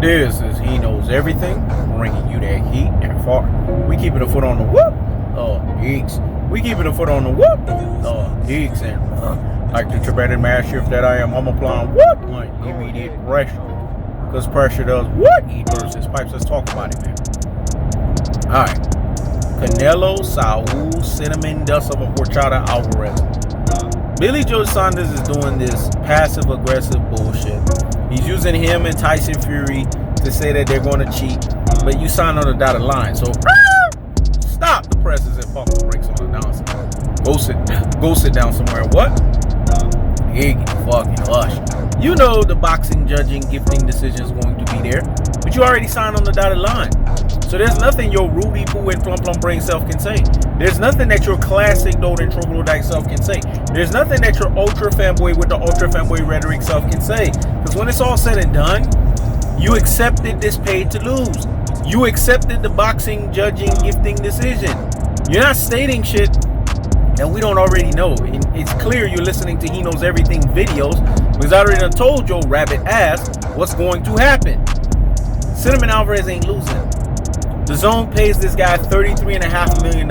This is He Knows Everything, bringing you that heat and far. We keeping a foot on the whoop, geeks. We keeping a foot on the whoop, geeks. And like the Tibetan master that I am, I'm applying what? Like immediate pressure. Because pressure does what? He bursts his pipes. Let's talk about it, man. Alright. Canelo, Cinammon, Dazn of Horchata, Alvarez. Billy Joe Saunders is doing this passive-aggressive bullshit. He's using him and Tyson Fury to say that they're going to cheat, but you signed on the dotted line. So stop the presses and pump the brakes on the nonsense. Go sit down somewhere. What? Higgity fucking hush. You know the boxing judging gifting decision is going to be there, but you already signed on the dotted line. So there's nothing your Rudy Poo and Plum Plum Brain self can say. There's nothing that your classic Golden Troglodyte self can say. There's nothing that your ultra fanboy with the ultra fanboy rhetoric self can say. Because when it's all said and done, you accepted this paid to lose. You accepted the boxing judging gifting decision. You're not stating shit that we don't already know. It's clear you're listening to He Knows Everything videos because I already done told your rabbit ass what's going to happen. Cinammon Alvarez ain't losing. Dazn pays this guy $33.5 million.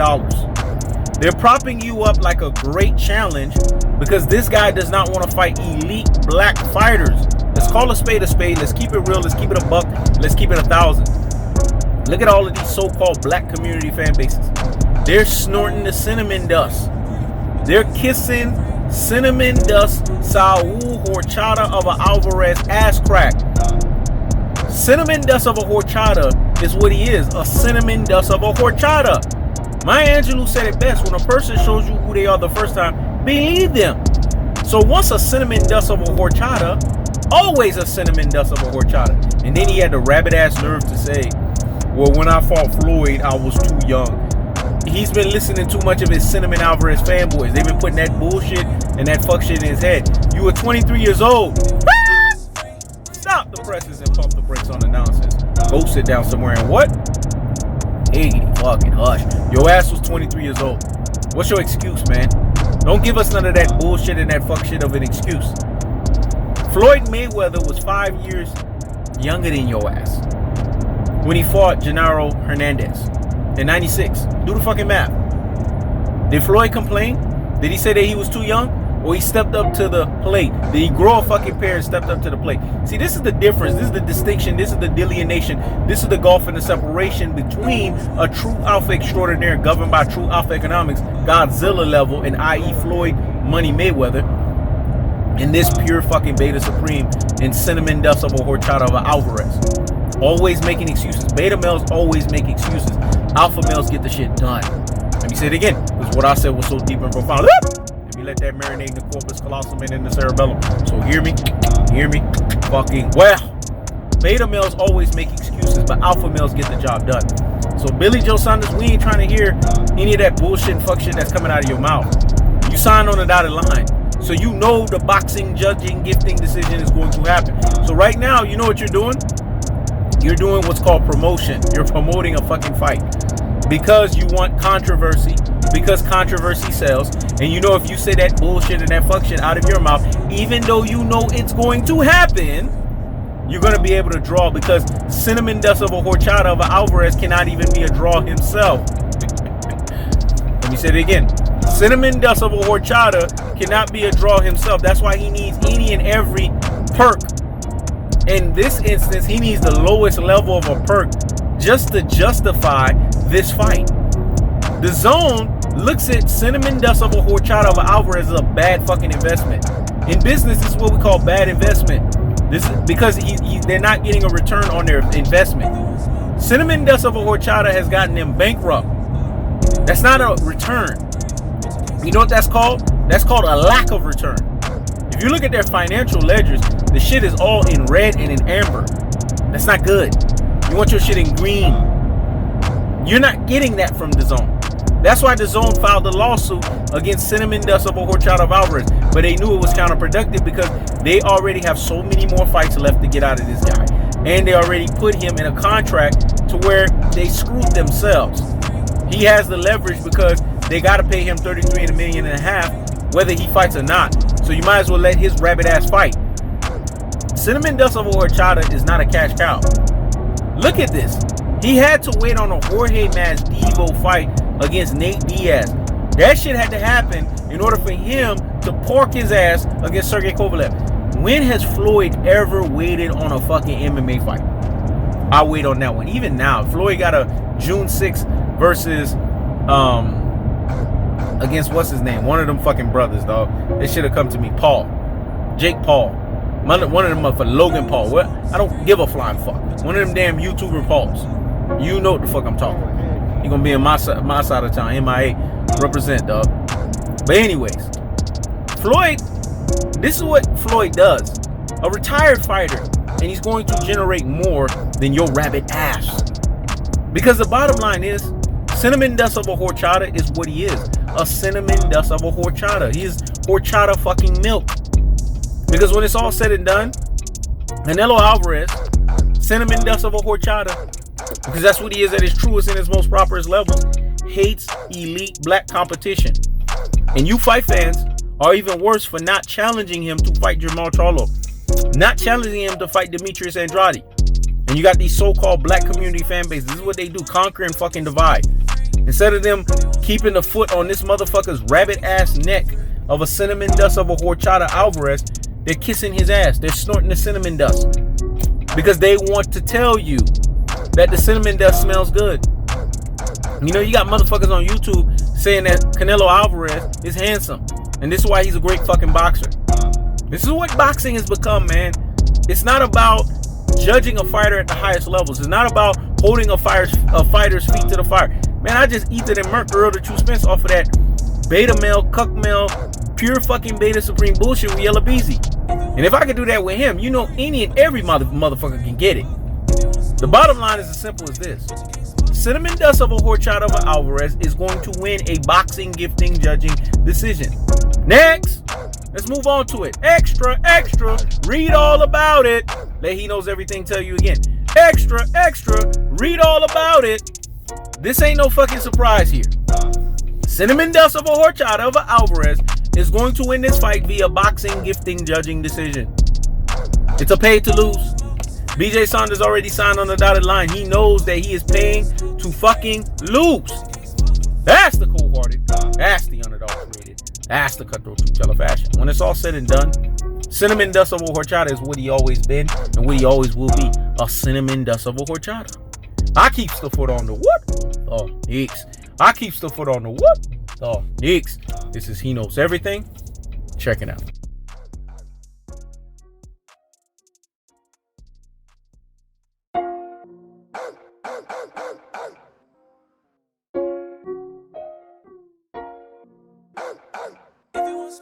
They're propping you up like a great challenge because this guy does not want to fight elite black fighters. Let's call a spade a spade. Let's keep it real. Let's keep it a buck. Let's keep it 1,000. Look at all of these so-called black community fan bases. They're snorting the cinnamon dust. They're kissing cinnamon dust Saul Horchata of an Alvarez ass crack. Cinnamon dust of a horchata is what he is, a cinnamon dust of a horchata. Maya Angelou said it best: when a person shows you who they are the first time, believe them. So once a cinnamon dust of a horchata, always a cinnamon dust of a horchata. And then he had the rabbit ass nerve to say, well, when I fought Floyd, I was too young. He's been listening too much of his Cinnamon Alvarez fanboys. They've been putting that bullshit and that fuck shit in his head. You were 23 years old. Stop the presses and pump the brakes on the nonsense. Go sit down somewhere and what? Hey, fucking hush. Your ass was 23 years old. What's your excuse, man? Don't give us none of that bullshit and that fuck shit of an excuse. Floyd Mayweather was 5 years younger than your ass when he fought Genaro Hernandez in 96. Do the fucking math. Did Floyd complain? Did he say that he was too young? Or he stepped up to the plate? Did he grow a fucking pair and stepped up to the plate? See, this is the difference. This is the distinction. This is the delineation. This is the gulf and the separation between a true alpha extraordinaire governed by true alpha economics, Godzilla level, and i.e. Floyd Money Mayweather, and this pure fucking beta supreme and cinnamon dust of a horchata of an Alvarez. Always making excuses. Beta males always make excuses. Alpha males get the shit done. Let me say it again, because what I said was so deep and profound. Let me let that marinate in the corpus callosum and in the cerebellum. So hear me fucking well. Beta males always make excuses, but alpha males get the job done. So Billy Joe Saunders, we ain't trying to hear any of that bullshit and fuck shit that's coming out of your mouth. You signed on the dotted line. So you know the boxing judging gifting decision is going to happen. So right now, you know what you're doing? You're doing what's called promotion. You're promoting a fucking fight because you want controversy, because controversy sells. And you know if you say that bullshit and that fuck shit out of your mouth, even though you know it's going to happen, you're going to be able to draw, because cinnamon dust of a horchata of an Alvarez cannot even be a draw himself. Let me say it again. Cinnamon dust of a horchata cannot be a draw himself. That's why he needs any and every perk. In this instance, he needs the lowest level of a perk just to justify this fight. Dazn looks at cinnamon dust of a horchata of an Alvarez as a bad fucking investment. In business, this is what we call bad investment. This is because they're not getting a return on their investment. Cinnamon dust of a horchata has gotten them bankrupt. That's not a return. You know what that's called? That's called a lack of return. If you look at their financial ledgers, the shit is all in red and in amber. That's not good. You want your shit in green. You're not getting that from Dazn. That's why Dazn filed a lawsuit against cinnamon dust of a horchata of Alvarez. But they knew it was counterproductive because they already have so many more fights left to get out of this guy. And they already put him in a contract to where they screwed themselves. He has the leverage because they got to pay him $33.5 million whether he fights or not. So you might as well let his rabbit ass fight. Cinammon Dust over Horchata is not a cash cow. Look at this. He had to wait on a Jorge Masvidal fight against Nate Diaz. That shit had to happen in order for him to park his ass against Sergey Kovalev. When has Floyd ever waited on a fucking MMA fight? I wait on that one. Even now, Floyd got a June 6th versus against what's his name? One of them fucking brothers, dog. It should have come to me. Paul. Jake Paul. One of them motherfuckers, Logan Paul. What? I don't give a flying fuck. One of them damn YouTuber Pauls. You know what the fuck I'm talking about. He gonna be in my side of town. MIA. Represent, dog. But anyways, Floyd, this is what Floyd does. A retired fighter, and he's going to generate more than your rabbit ass. Because the bottom line is, Cinammon Dust of a Horchata is what he is. A cinnamon dust of a horchata. He is horchata fucking milk. Because when it's all said and done, Canelo Alvarez, cinnamon dust of a horchata, because that's what he is at his truest and his most properest level, hates elite black competition. And you fight fans are even worse for not challenging him to fight Jamal Charlo, not challenging him to fight Demetrius Andrade. And you got these so-called black community fan bases. This is what they do, conquer and fucking divide. Instead of them keeping the foot on this motherfucker's rabbit ass neck of a cinnamon dust of a horchata Alvarez, they're kissing his ass. They're snorting the cinnamon dust because they want to tell you that the cinnamon dust smells good. You know, you got motherfuckers on YouTube saying that Canelo Alvarez is handsome, and this is why he's a great fucking boxer. This is what boxing has become, man. It's not about judging a fighter at the highest levels. It's not about holding a fighter's feet to the fire. Man, I just eat it and murk Earl the True Spence off of that beta male, cuck male, pure fucking beta supreme bullshit with Yella Beezy. And if I could do that with him, you know any and every motherfucker can get it. The bottom line is as simple as this. Cinnamon Dust of a Horchata of Alvarez is going to win a boxing gifting judging decision. Next, let's move on to it. Extra, extra, read all about it. Let He Knows Everything tell you again. Extra, extra, read all about it. This ain't no fucking surprise here. Cinnamon Dust of a Horchata of Alvarez is going to win this fight via boxing gifting judging decision. It's a pay to lose. BJ Saunders already signed on the dotted line. He knows that he is paying to fucking lose. That's the cold-hearted. That's the underdog rated. That's the cutthroat truth-teller fashion. When it's all said and done, Cinnamon Dust of a Horchata is what he always been and what he always will be. A cinnamon dust of a horchata. I keeps the foot on the whoop. Oh, Nicks. I keeps the foot on the whoop. Oh, Nicks. This is He Knows Everything. Check it out.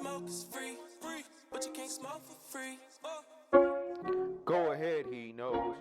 Smoke is free, but you can't smoke for free. Go ahead, He Knows.